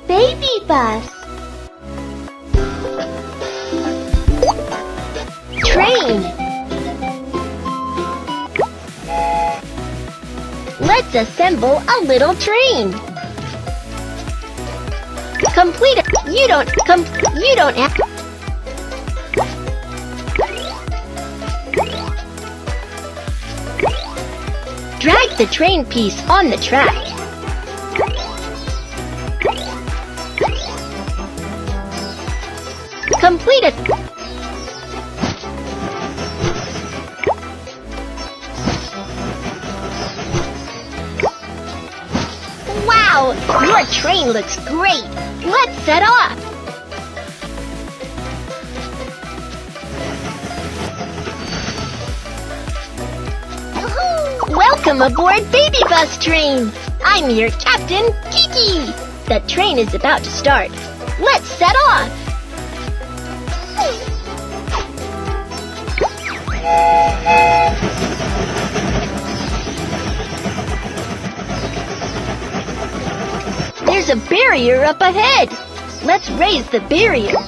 Baby bus. Train. Let's assemble a little train. Complete it. You don't have. Drag the train piece on the track. Complete it. Wow, your train looks great. Let's set off. Welcome aboard Baby Bus Train. I'm your captain, Kiki. The train is about to start. Let's set off. There's a barrier up ahead. Let's raise the barrier.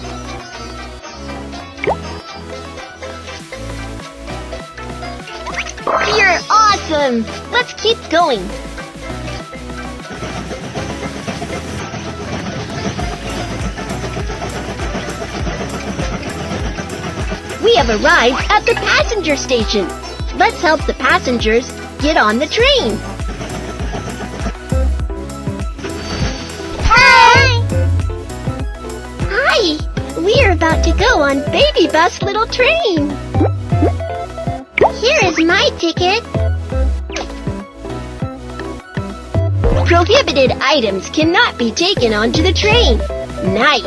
You're awesome. Let's keep going. We have arrived at the passenger station. Let's help the passengers get on the train. Hi! We're about to go on Baby Bus Little Train. Here is my ticket. Prohibited items cannot be taken onto the train. Knife.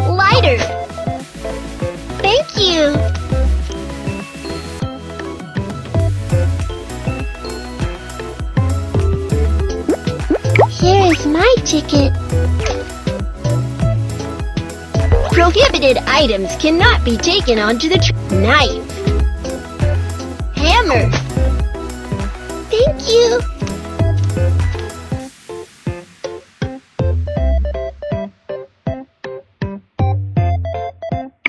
Lighter. Thank you. Here is my ticket. Prohibited items cannot be taken onto the train. Knife. Hammer. Thank you.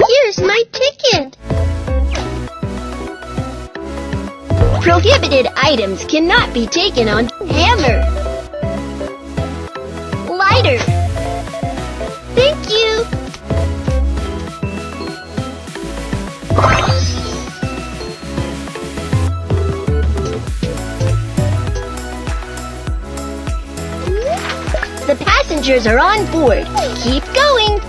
Here's my ticket. Prohibited items cannot be taken on. Hammer. Lighter. Thank you. The passengers are on board. Keep going.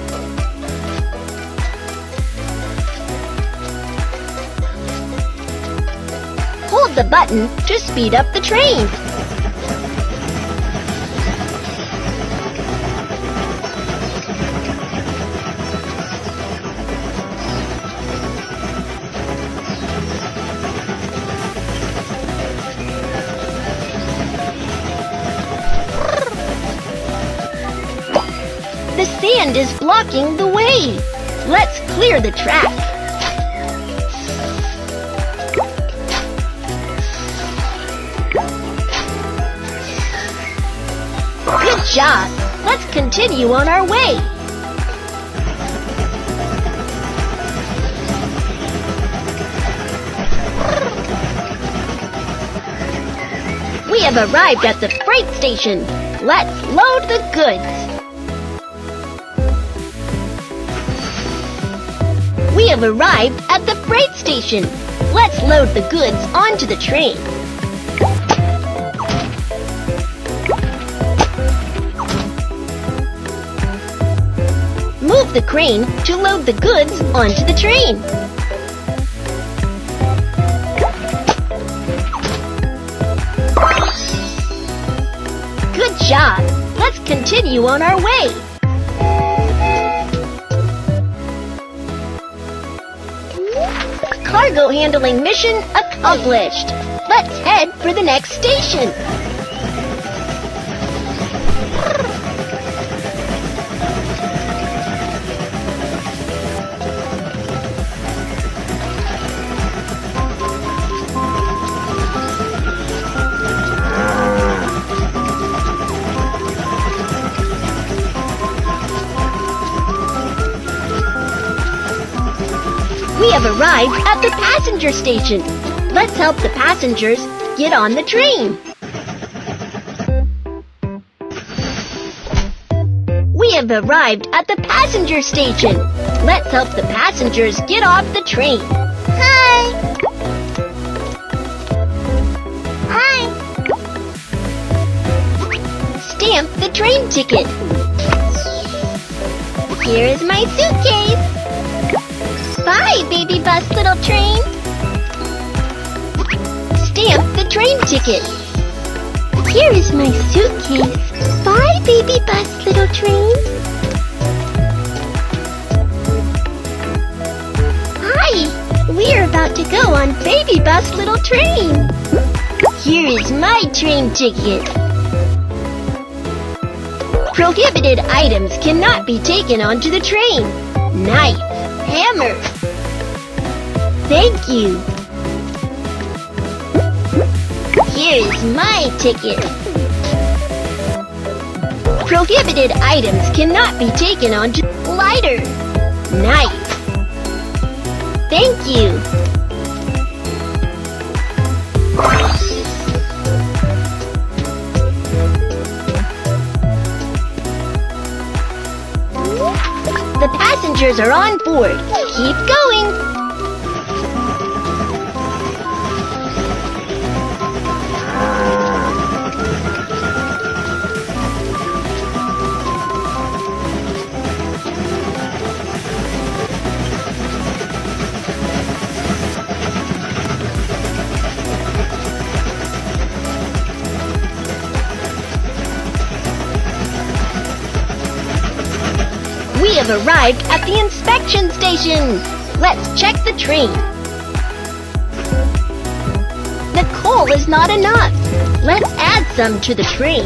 Hold the button to speed up the train. The sand is blocking the way. Let's clear the track. Good job. Let's continue on our way. We have arrived at the freight station. Let's load the goods. We have arrived at the freight station. Let's load the goods onto the train. Move the crane to load the goods onto the train. Good job. Let's continue on our way. Cargo handling mission accomplished. Let's head for the next station. We have arrived at the passenger station. Let's help the passengers get on the train. We have arrived at the passenger station. Let's help the passengers get off the train. Hi. Hi. Stamp the train ticket. Here is my suitcase. Bye, baby bus little train. Stamp the train ticket. Here is my suitcase. Bye, baby bus little train. Hi, we're about to go on baby bus little train. Here is my train ticket. Prohibited items cannot be taken onto the train. Knife, hammer. Thank you. Here is my ticket. Prohibited items cannot be taken onto lighter. Knife. Thank you. The passengers are on board. Keep going. We have arrived at the inspection station. Let's check the train. The coal is not enough. Let's add some to the train.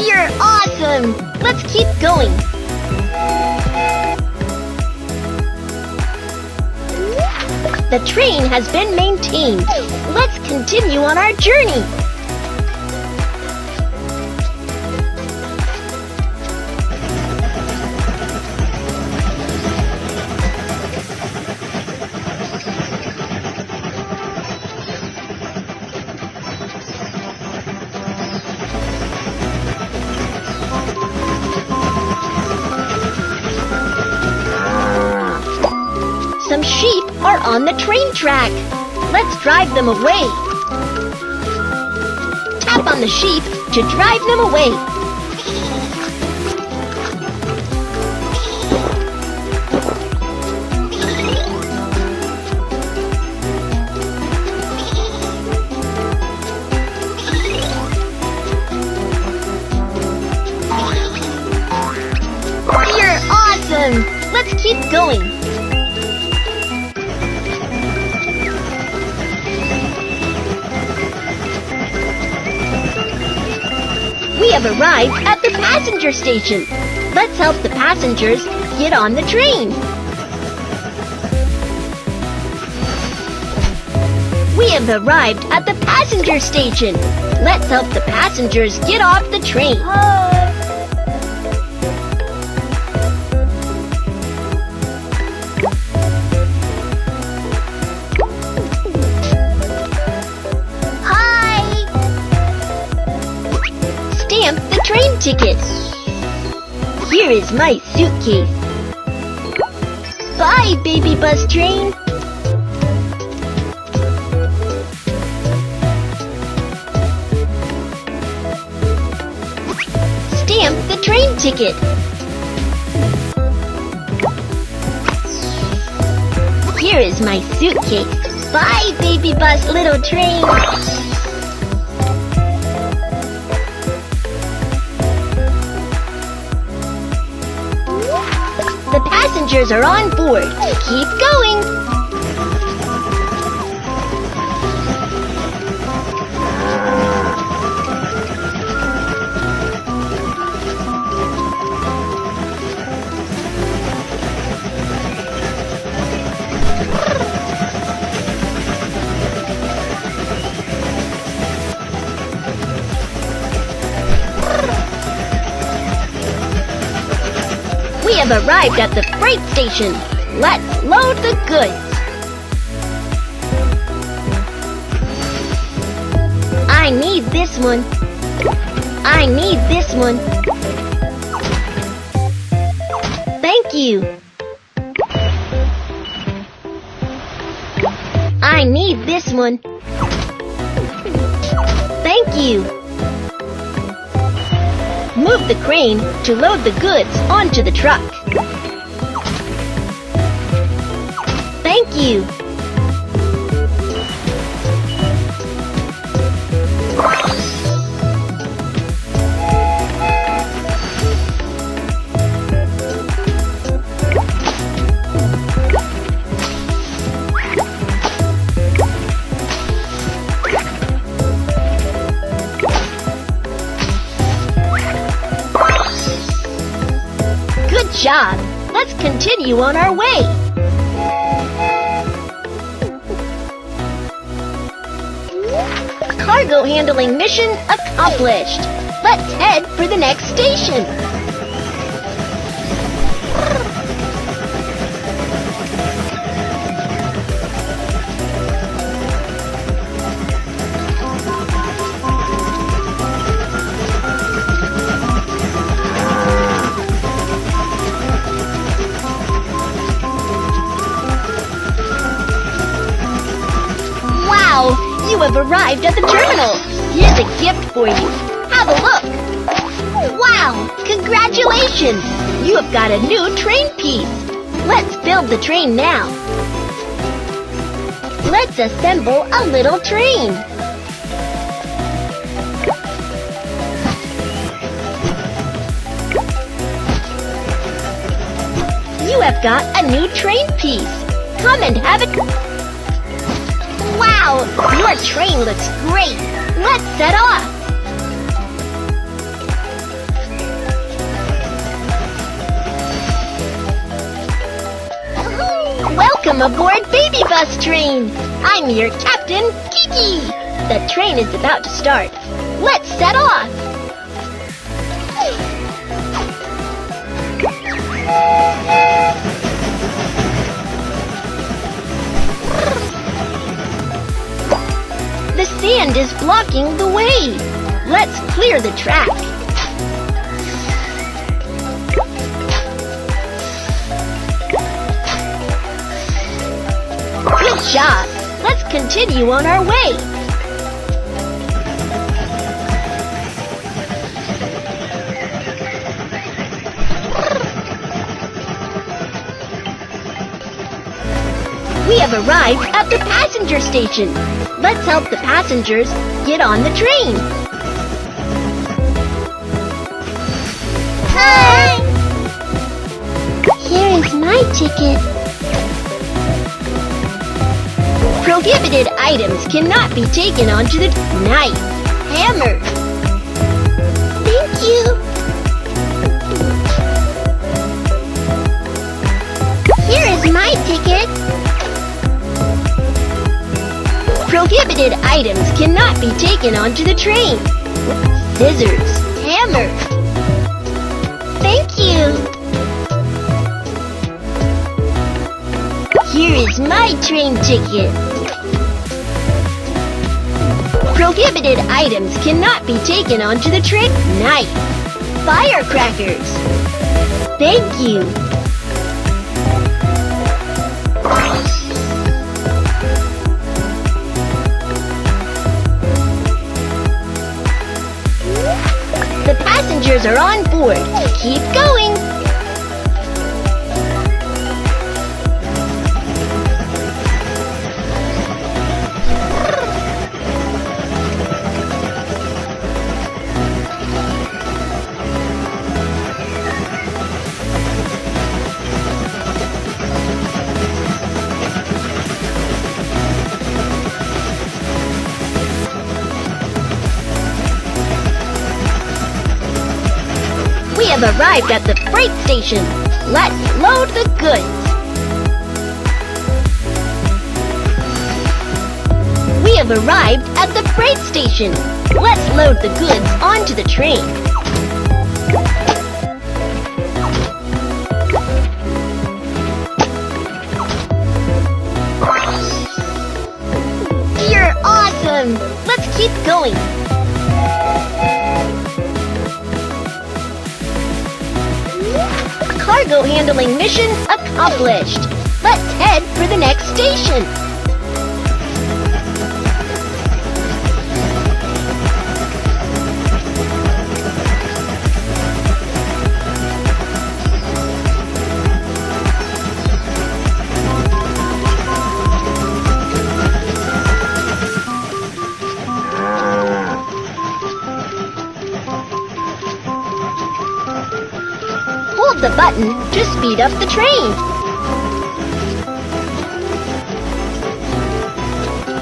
You're awesome! Let's keep going. The train has been maintained. Let's continue on our journey. Some sheep are on the train track. Let's drive them away. Tap on the sheep to drive them away. You're awesome! Let's keep going. We have arrived at the passenger station. Let's help the passengers get on the train. We have arrived at the passenger station. Let's help the passengers get off the train. Stamp the train ticket. Here is my suitcase. Bye, baby bus train. Stamp the train ticket. Here is my suitcase. Bye, baby bus little train. The passengers are on board. Keep going. have arrived at the freight station. Let's load the goods. I need this one. I need this one. Thank you. I need this one. Thank you. Move the crane to load the goods onto the truck. Thank you. Good job. Let's continue on our way. Cargo handling mission accomplished. Let's head for the next station. Wow! You have arrived at the terminal. Here's a gift for you. Have a look. Wow! Congratulations! You have got a new train piece. Let's build the train now. Let's assemble a little train. You have got a new train piece. Come and have it. Wow! Your train looks great! Let's set off! Welcome aboard Baby Bus Train! I'm your captain, Kiki! The train is about to start. Let's set off! The sand is blocking the way. Let's clear the track. Good job. Let's continue on our way. We have arrived at the passenger station. Let's help the passengers get on the train. Hi! Here is my ticket. Prohibited items cannot be taken onto the knife, hammer. Thank you. Here is my ticket. Prohibited items cannot be taken onto the train. Scissors, hammer. Thank you. Here is my train ticket. Prohibited items cannot be taken onto the train. Knife, firecrackers. Thank you. The passengers are on board. Keep going. We have arrived at the freight station. Let's load the goods. We have arrived at the freight station. Let's load the goods onto the train. awesome! Let's keep going. Cargo handling mission accomplished. Let's head for the next station. Hold the button to speed up the train.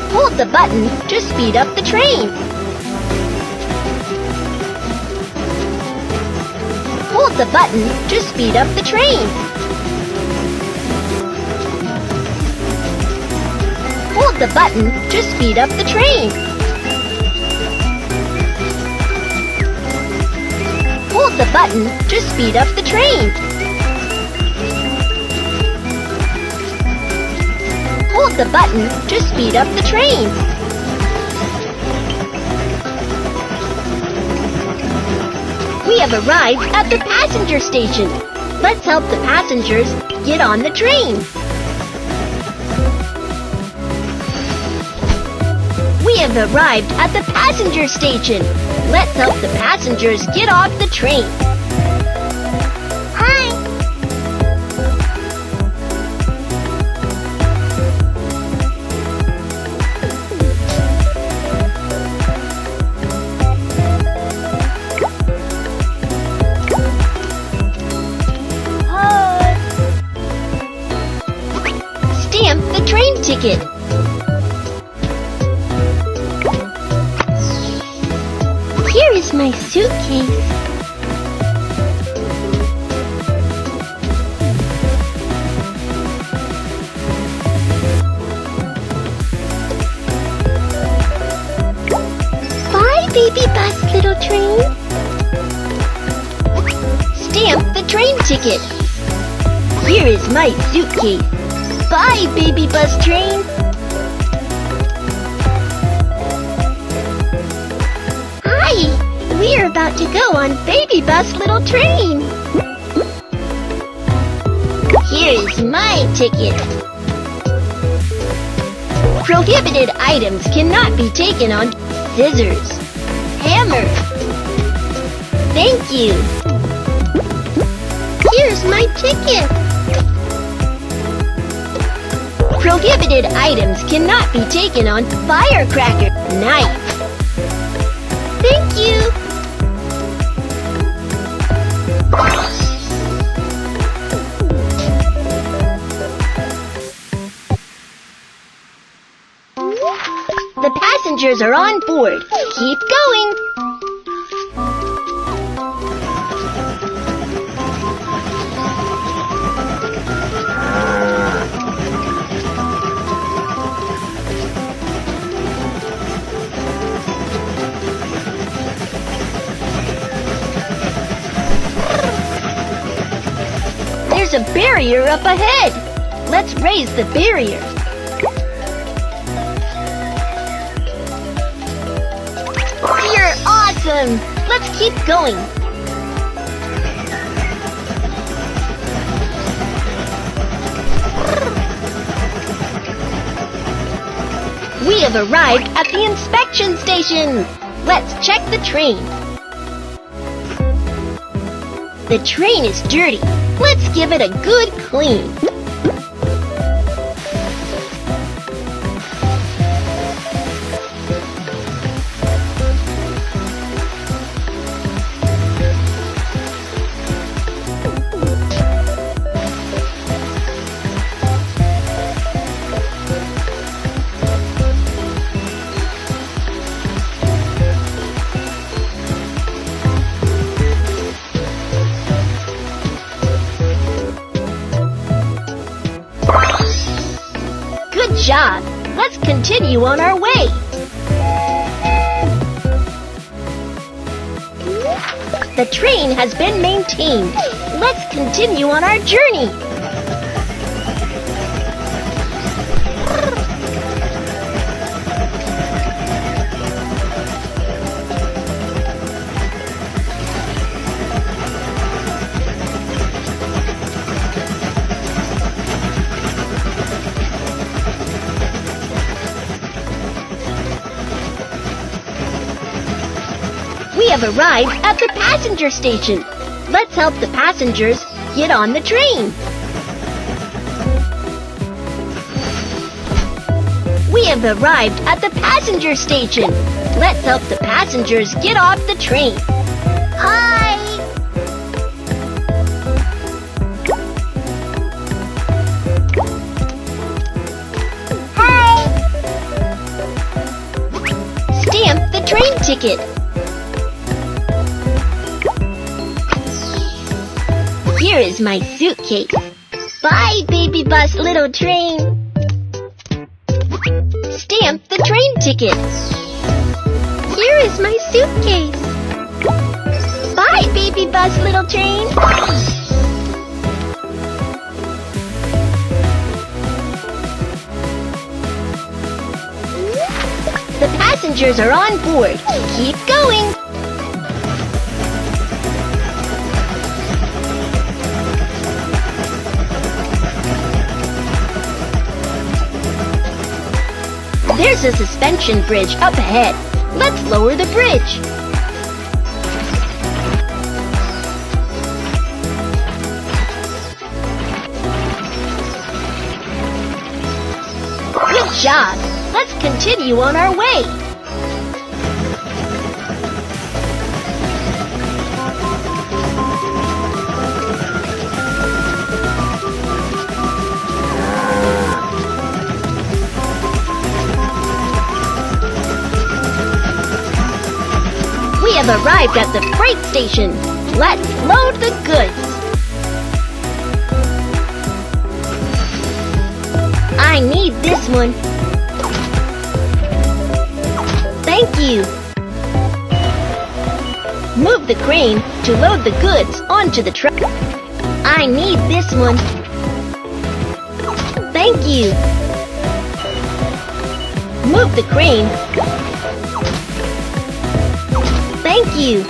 Hold the button to speed up the train. Hold the button to speed up the train. Hold the button to speed up the train. Hold the button to speed up the train. Hold the button to speed up the train. We have arrived at the passenger station. Let's help the passengers get on the train. We have arrived at the passenger station. Let's help the passengers get off the train. Hi. Stamp the train ticket. Here is my suitcase. Bye, baby bus, little train. Stamp the train ticket. Here is my suitcase. Bye, baby bus train. Hi, we're about to go on baby bus, little train. Here is my ticket. Prohibited items cannot be taken on scissors. Hammer. Thank you. Here's my ticket. Prohibited items cannot be taken on firecracker. Knife. Thank you. The passengers are on board. Keep going. There's a barrier up ahead. Let's raise the barrier. You're awesome. Let's keep going. We have arrived at the inspection station. Let's check the train. The train is dirty. Let's give it a good clean. Good job. Let's continue on our way. The train has been maintained. Let's continue on our journey. We have arrived at the passenger station. Let's help the passengers get on the train. We have arrived at the passenger station. Let's help the passengers get off the train. Hi! Hi! Stamp the train ticket. Here is my suitcase. Bye, baby bus, little train. Stamp the train ticket. Here is my suitcase. Bye, baby bus, little train. The passengers are on board. Keep going. There's a suspension bridge up ahead. Let's lower the bridge. Good job. Let's continue on our way. We have arrived at the freight station. Let's load the goods. I need this one. Thank you. Move the crane to load the goods onto the truck. I need this one. Thank you. Move the crane. Thank you.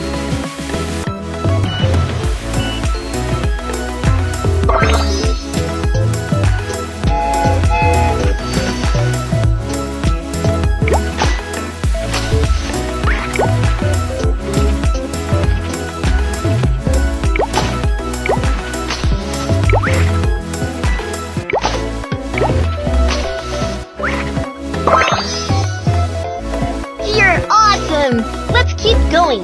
You're awesome! Let's keep going.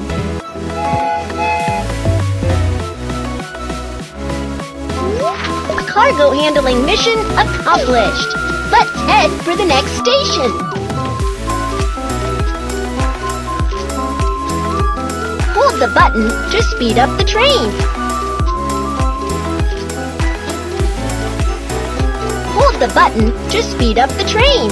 Cargo handling mission accomplished. Let's head for the next station. Hold the button to speed up the train. Hold the button to speed up the train.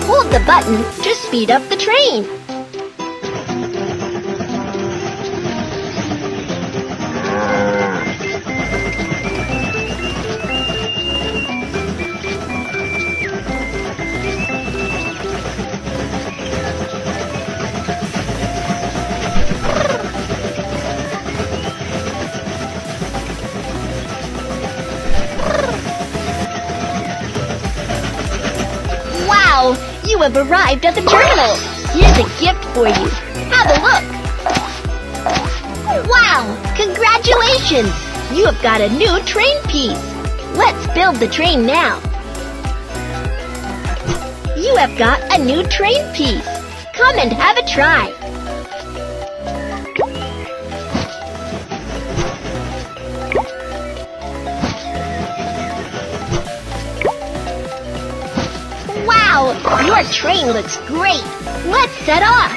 Hold the button to speed up the train. Wow! You have arrived at the terminal. Here's a gift for you. Have a look. Wow! Congratulations! You have got a new train piece. Let's build the train now. You have got a new train piece. Come and have a try. Wow! Your train looks great. Let's set off.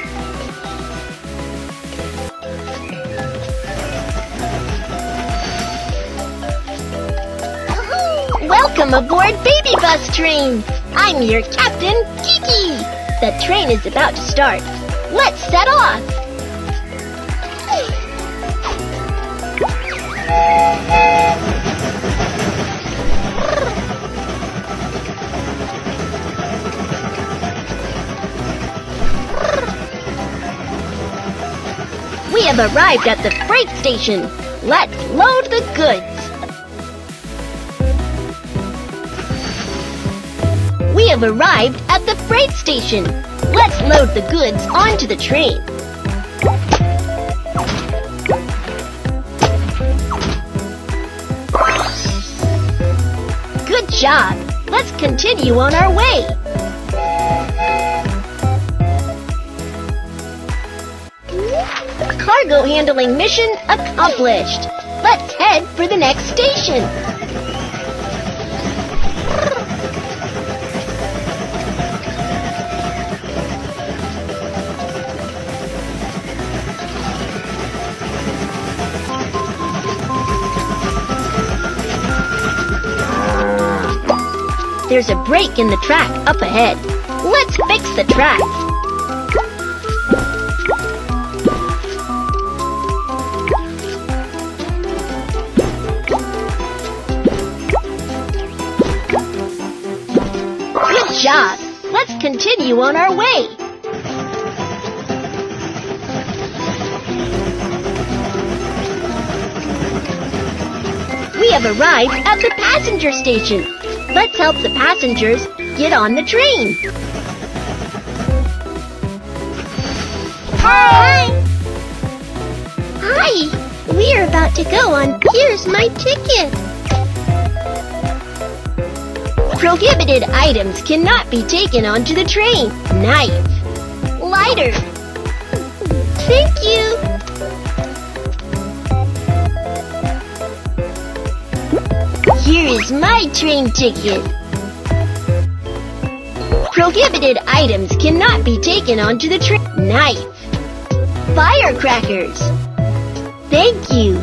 Welcome aboard Baby Bus Train. I'm your captain, Kiki. The train is about to start. Let's set off. We have arrived at the freight station. Let's load the goods. We have arrived at the the freight station. Let's load the goods onto the train. Good job. Let's continue on our way. Cargo handling mission accomplished. Let's head for the next station. There's a break in the track up ahead. Let's fix the track. Good job. Let's continue on our way. We have arrived at the passenger station. Let's help the passengers get on the train. Hi! Hi! We're about to go on Here's My Ticket. Prohibited items cannot be taken onto the train. Knife. Lighter. Thank you. Here is my train ticket. Prohibited items cannot be taken onto the train. Knife. Firecrackers. Thank you.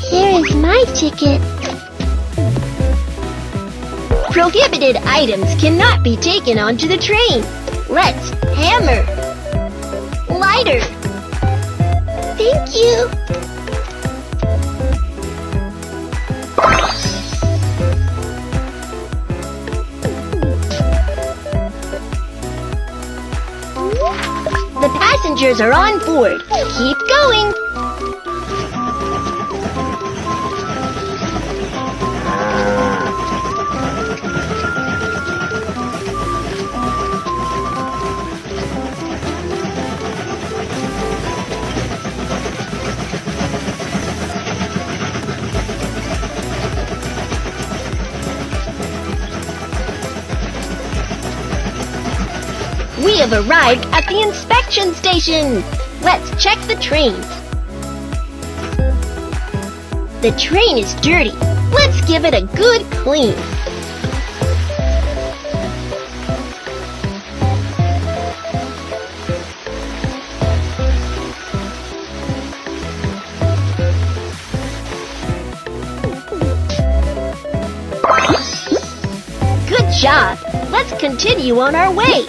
Here is my ticket. Prohibited items cannot be taken onto the train. Let's hammer. Lighter. Thank you. The passengers are on board. Keep going. We have arrived at the inspection station. Let's check the train. The train is dirty. Let's give it a good clean. Good job. Let's continue on our way.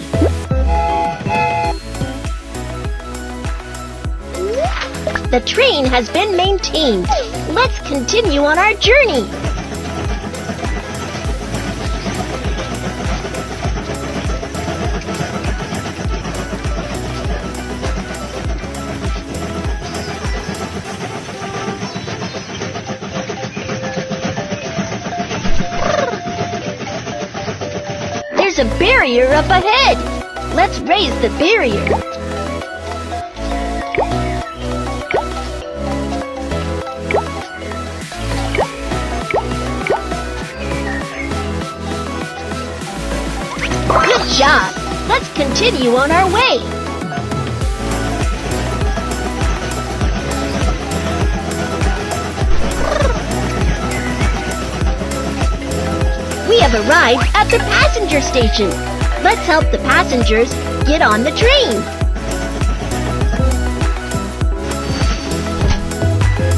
The train has been maintained. Let's continue on our journey. There's a barrier up ahead. Let's raise the barrier. Good job. Let's continue on our way. We have arrived at the passenger station. Let's help the passengers get on the train.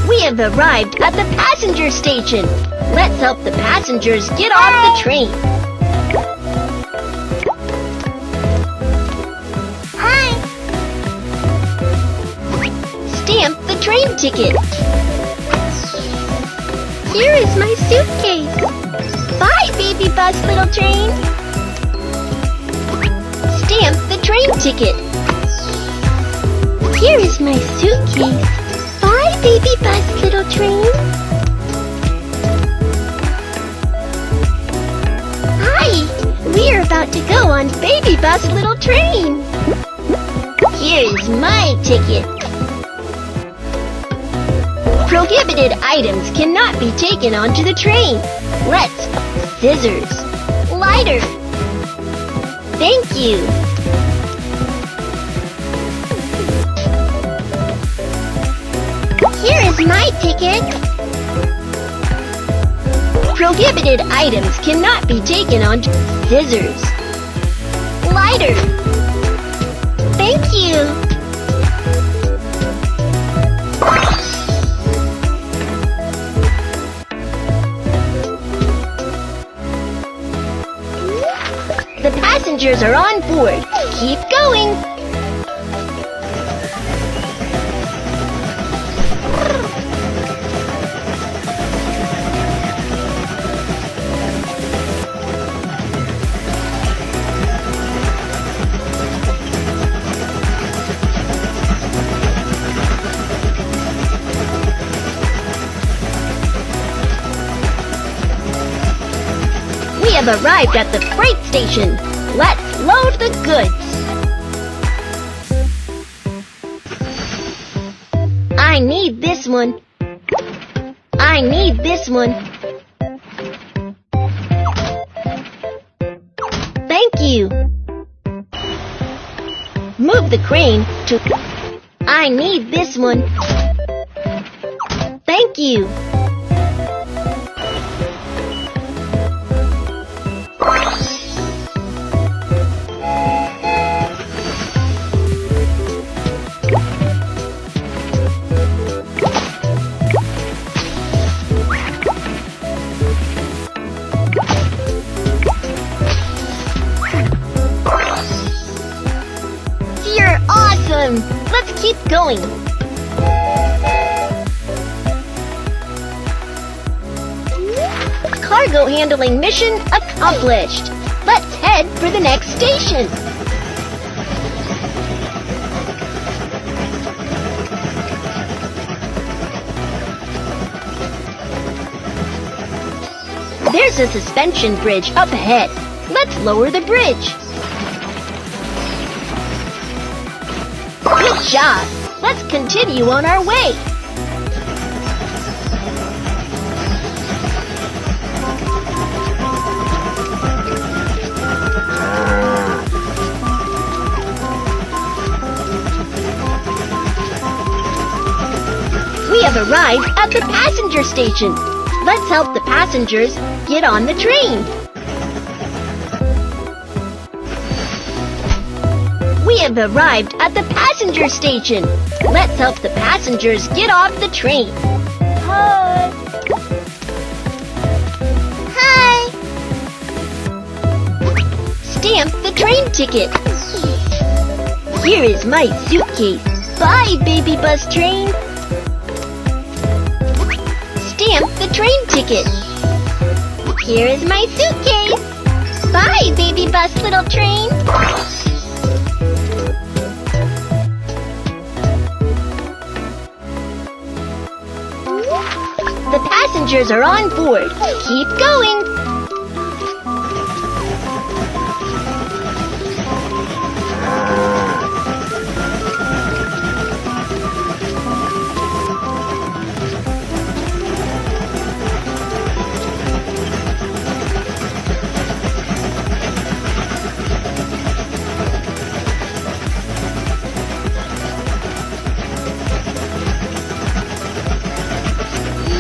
We have arrived at the passenger station. Let's help the passengers get off the train. Stamp the train ticket. Here is my suitcase. Bye, baby bus, little train. Stamp the train ticket. Here is my suitcase. Bye, baby bus, little train. on Baby Bus Little Train. Here's my ticket. Prohibited items cannot be taken onto the train. Let's scissors. Lighter. Thank you. Here is my ticket. Prohibited items cannot be taken onto scissors. Lighter. Thank you. The passengers are on board. Keep going. We have arrived at the freight station. Let's load the goods. I need this one. I need this one. Thank you. Move the crane to... I need this one. Thank you. Let's keep going. Cargo handling mission accomplished. Let's head for the next station. There's a suspension bridge up ahead. Let's lower the bridge. Good job! Let's continue on our way. We have arrived at the passenger station. Let's help the passengers get on the train. We have arrived at the passenger station. Let's help the passengers get off the train. Hi. Hi. Stamp the train ticket. Here is my suitcase. Bye, baby bus train. Stamp the train ticket. Here is my suitcase. Bye, Baby Bus Little Train. The passengers are on board. Keep going.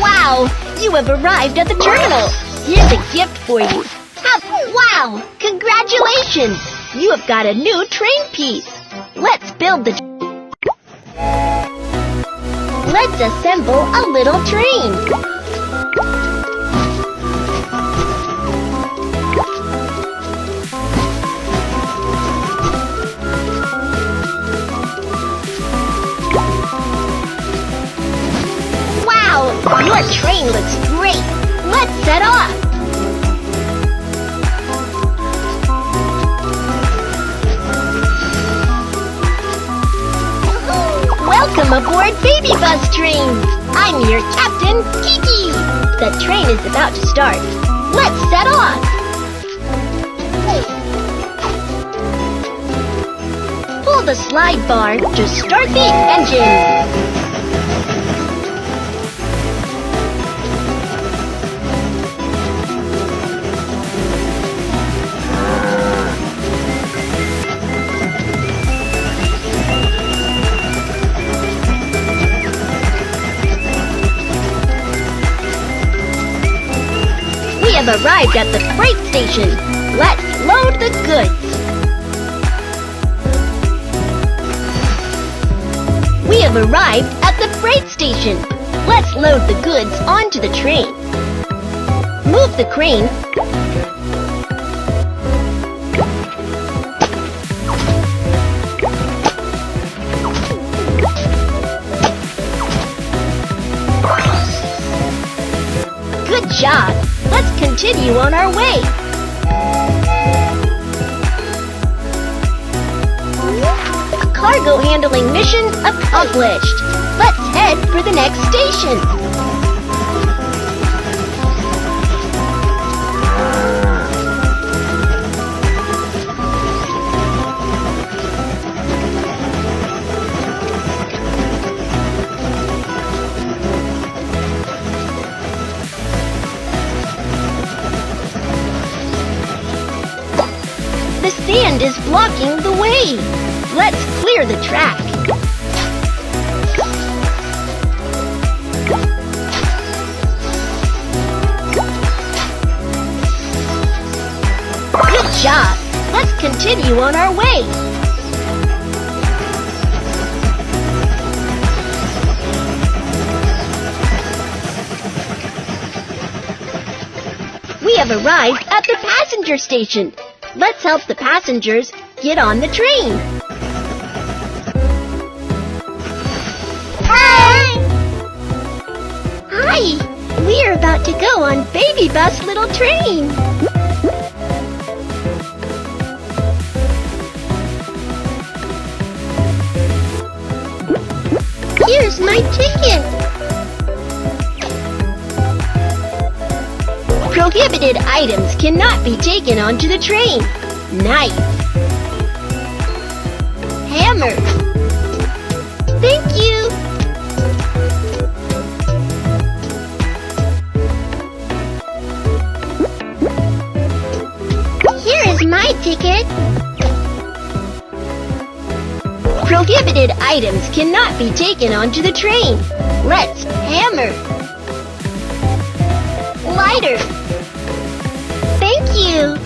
Wow! You have arrived at the terminal. Here's a gift for you. Wow! Congratulations! You have got a new train piece. Let's build the... Let's assemble a little train. Your train looks great. Let's set off. Welcome aboard Baby Bus Train. I'm your captain, Kiki. The train is about to start. Let's set off. Pull the slide bar to start the engine. We have arrived at the freight station. Let's load the goods. We have arrived at the freight station. Let's load the goods onto the train. Move the crane. Good job. Let's continue on our way. Cargo handling mission accomplished. Let's head for the next station. The sand is blocking the way. Let's clear the track. Good job. Let's continue on our way. We have arrived at the passenger station. Let's help the passengers get on the train. Hi! We're about to go on Baby Bus Little Train. Here's my ticket. Prohibited items cannot be taken onto the train. Knife. Hammer. Thank you. Here is my ticket. Prohibited items cannot be taken onto the train. Let's hammer. Lighter. Thank you.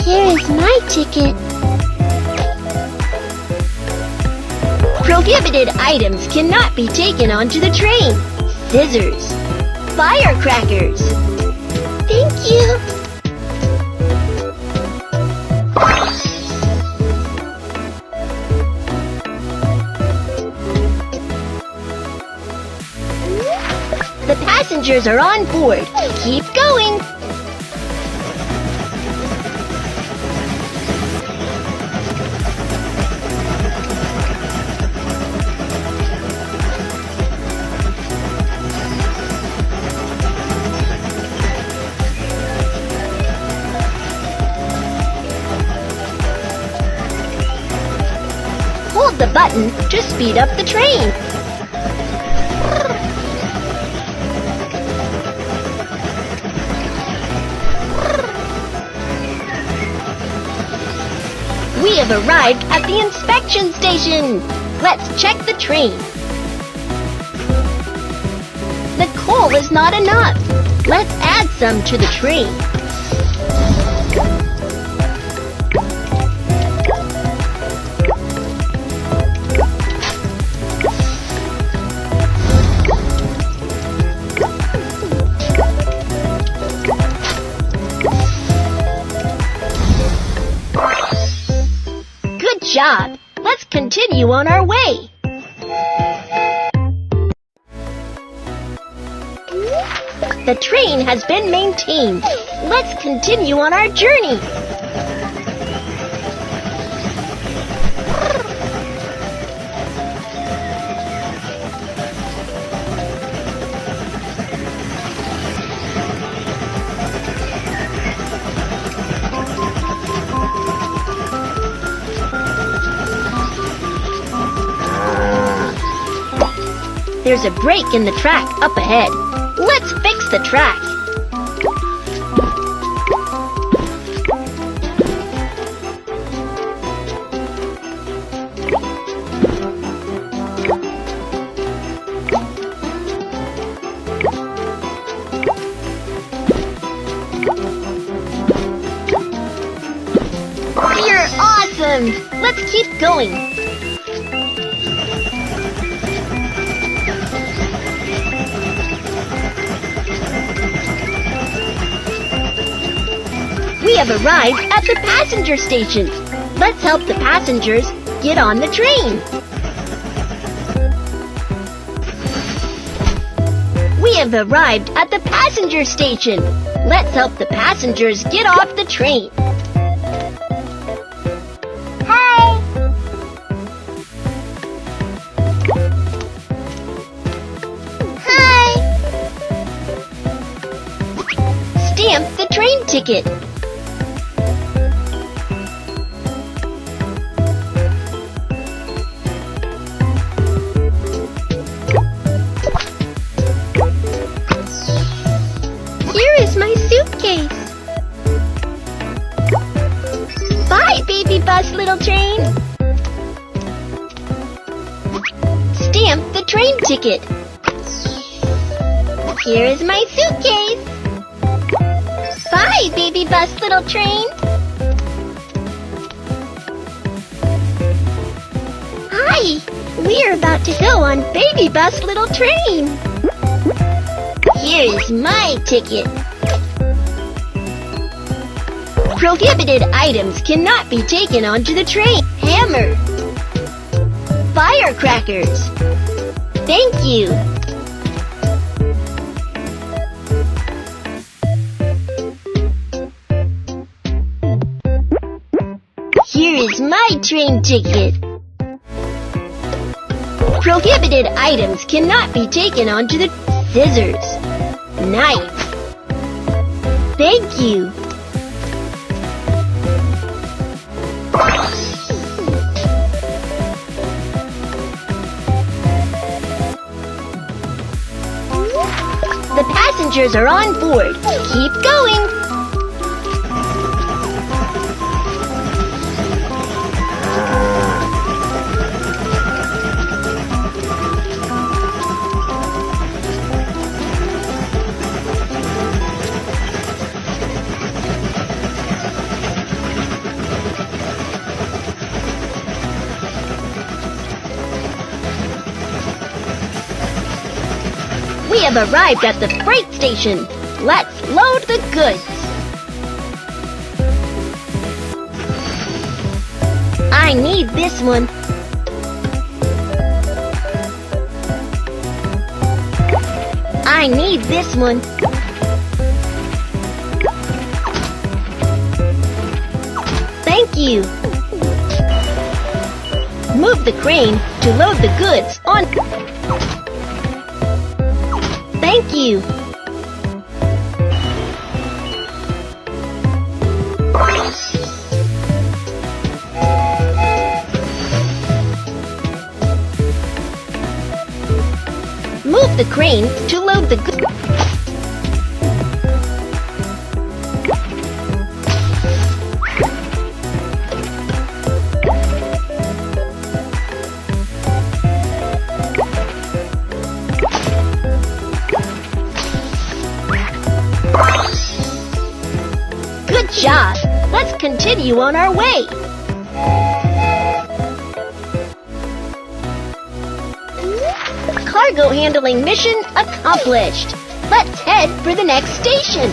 Here is my ticket. Prohibited items cannot be taken onto the train. Scissors. Firecrackers. Thank you. The passengers are on board. Keep going. Hold the button to speed up the train. We have arrived at the inspection station. Let's check the train. The coal is not enough. Let's add some to the train. Good job. Let's continue on our way. The train has been maintained. Let's continue on our journey. There's a break in the track up ahead. Let's fix the track. You're awesome! Let's keep going. We have arrived at the passenger station. Let's help the passengers get on the train. We have arrived at the passenger station. Let's help the passengers get off the train. Hi. Hi. Stamp the train ticket. Here is my suitcase. Bye, baby bus, little train. Stamp the train ticket. Here is my suitcase. Bye, baby bus, little train. Hi, we're about to go on baby bus, little train. Here is my ticket. Prohibited items cannot be taken onto the train. Hammer. Firecrackers. Thank you. Here is my train ticket. Prohibited items cannot be taken onto the scissors. Knife. Thank you. The passengers are on board. Keep going. We have arrived at the freight station. Let's load the goods. I need this one. I need this one. Thank you. Move the crane to load the goods on. Thank you. Move the crane to load the goods. Good job. Let's continue on our way. Cargo handling mission accomplished. Let's head for the next station.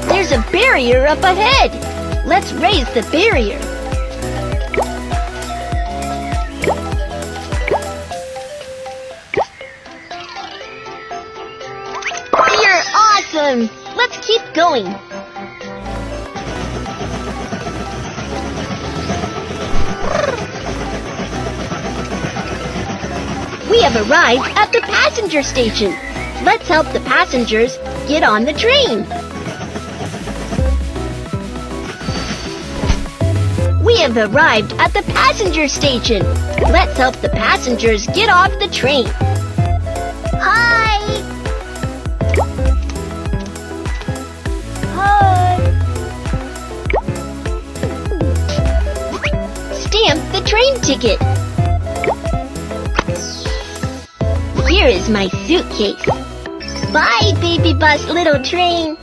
There's a barrier up ahead. Let's raise the barrier. You're awesome. Let's keep going. We have arrived at the passenger station. Let's help the passengers get on the train. We have arrived at the passenger station. Let's help the passengers get off the train. Hi! Hi! Stamp the train ticket. Here is my suitcase. Bye, baby bus, little train.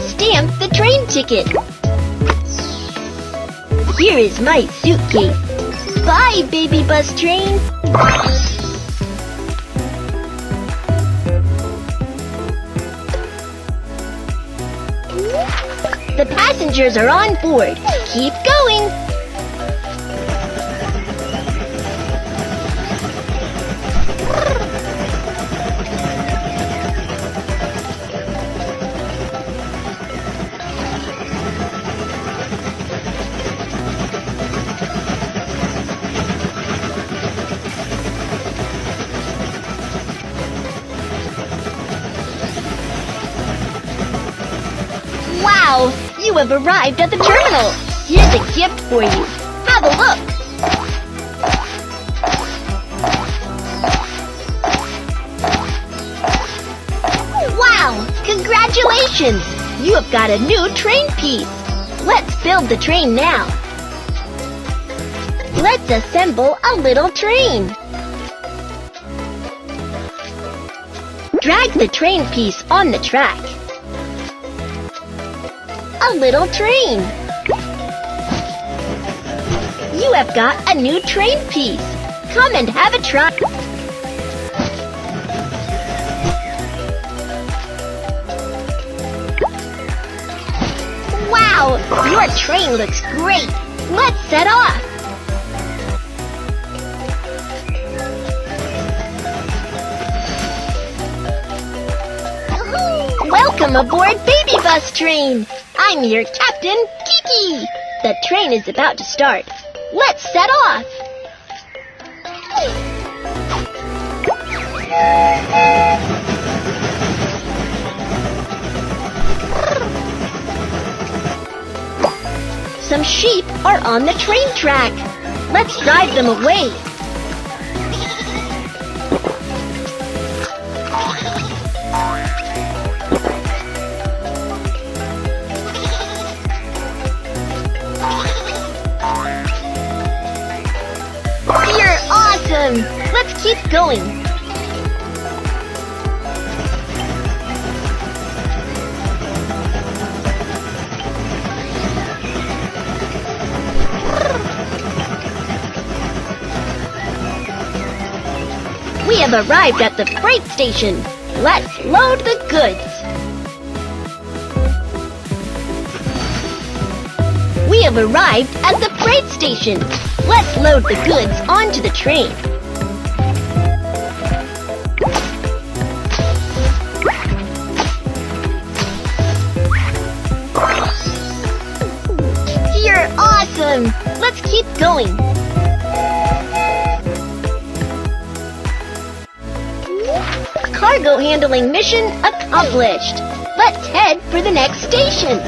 Stamp the train ticket. Here is my suitcase. Bye, baby bus train. The passengers are on board. Keep going. Wow! You have arrived at the terminal. Here's a gift for you. Have a look. Wow! Congratulations! You have got a new train piece. Let's build the train now. Let's assemble a little train. Drag the train piece on the track. A little train. You have got a new train piece. Come and have a try. Wow, your train looks great. Let's set off. Welcome aboard Baby Bus Train. I'm your captain, Kiki. The train is about to start. Let's set off. Some sheep are on the train track. Let's drive them away. You're awesome! Let's keep going. We have arrived at the freight station. Let's load the goods. We have arrived at the freight station. Let's load the goods onto the train. You're awesome! Let's keep going. Cargo handling mission accomplished. Let's head for the next station.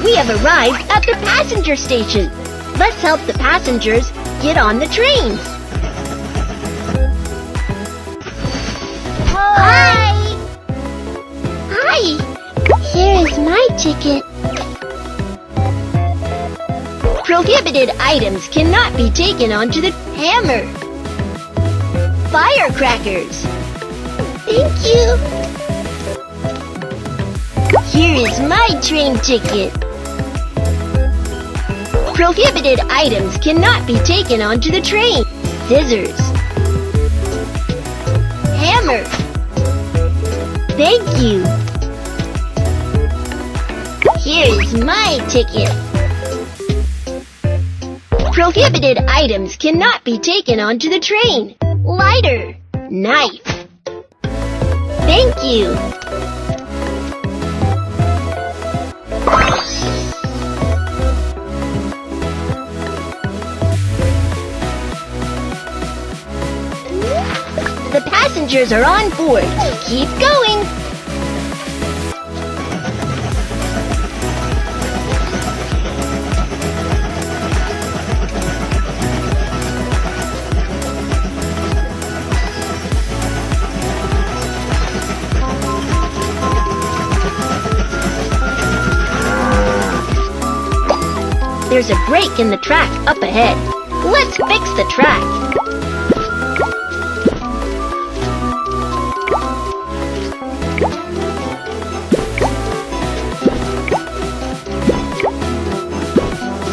We have arrived at the passenger station. Let's help the passengers get on the train. Hi! Hi! Here is my ticket. Prohibited items cannot be taken onto the hammer. Firecrackers. Thank you. Here is my train ticket. Prohibited items cannot be taken onto the train. Scissors. Hammer. Thank you. Here's my ticket. Prohibited items cannot be taken onto the train. Lighter. Knife. Thank you. The passengers are on board. Keep going. There's a break in the track up ahead. Let's fix the track.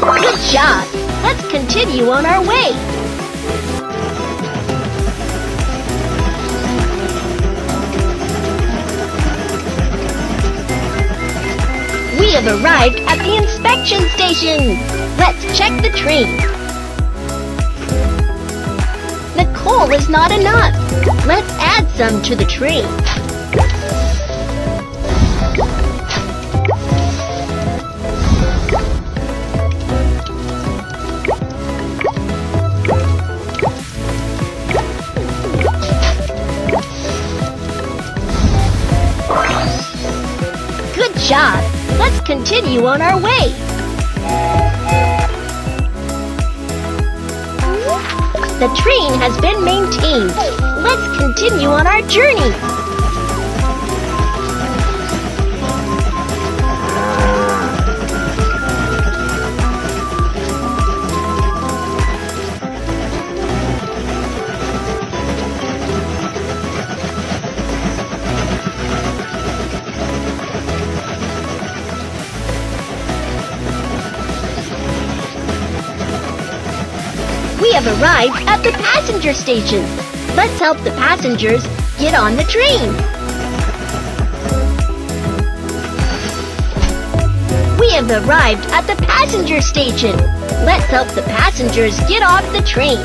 Good job. Let's continue on our way. We have arrived at the inspection station. Let's check the train. The coal is not enough. Let's add some to the train. Good job. Let's continue on our way. The train has been maintained. Let's continue on our journey. We have arrived at the passenger station. Let's help the passengers get on the train. We have arrived at the passenger station. Let's help the passengers get off the train.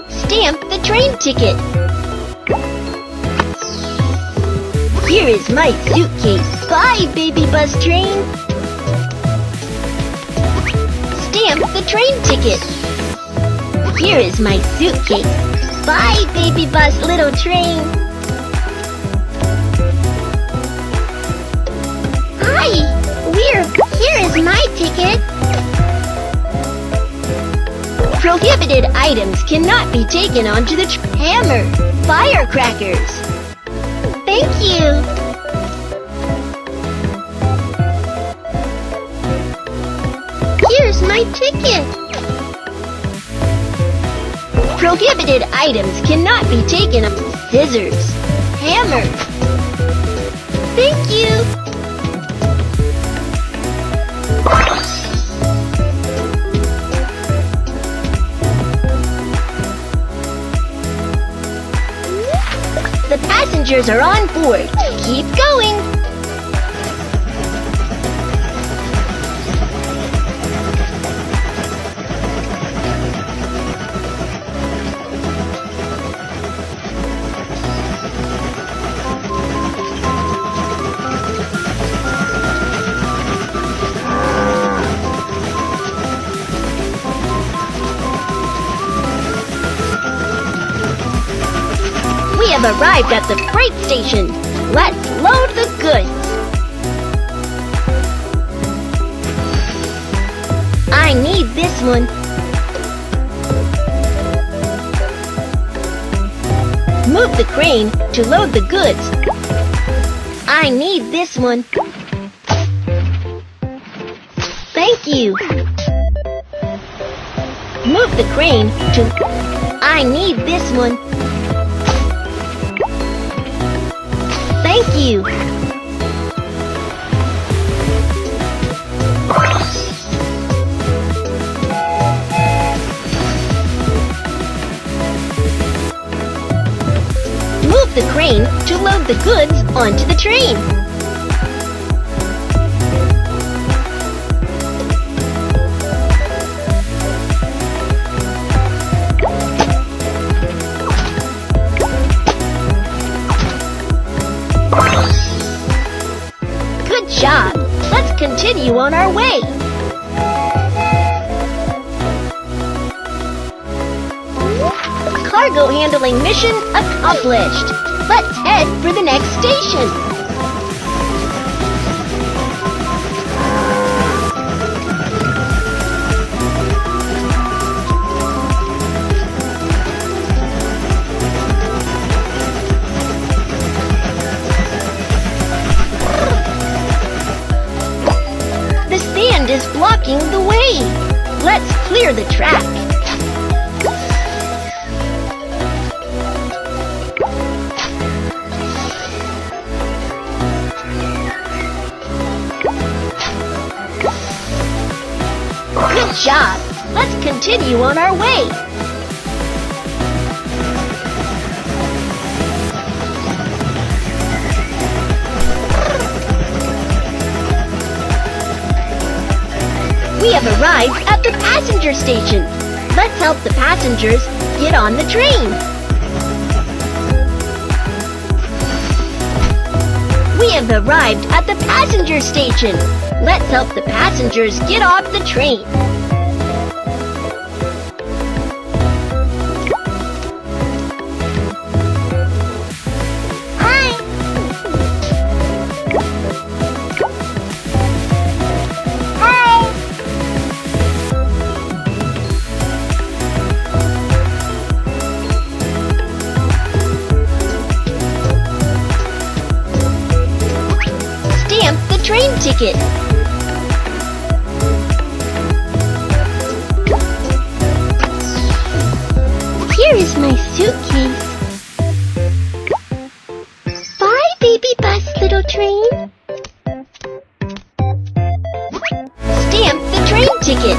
Stamp the train ticket. Here is my suitcase. Bye, baby bus train. Stamp the train ticket. Here is my suitcase. Bye, baby bus little train. Hi, here is my ticket. Prohibited items cannot be taken onto the hammer. Firecrackers. Thank you. Here's my ticket. Prohibited items cannot be taken on scissors. Hammer. Thank you. The passengers are on board. Keep going. have arrived at the freight station. Let's load the goods. I need this one. Move the crane to load the goods. I need this one. Thank you. Move the crane to... I need this one. Thank you. Move the crane to load the goods onto the train. Good job. Let's continue on our way. Cargo handling mission accomplished. Let's head for the next station. The sand is blocking the way. Let's clear the track. Good job! Let's continue on our way. We have arrived at the passenger station. Let's help the passengers get on the train. We have arrived at the passenger station. Let's help the passengers get off the train. Hi! Hi! Stamp the train ticket. Here is my suitcase. Bye, baby bus, little train. Stamp the train ticket.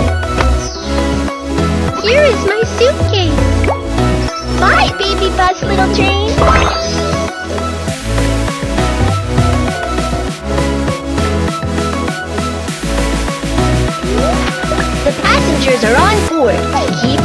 Here is my suitcase. Bye, baby bus, little train. The passengers are on board. Keep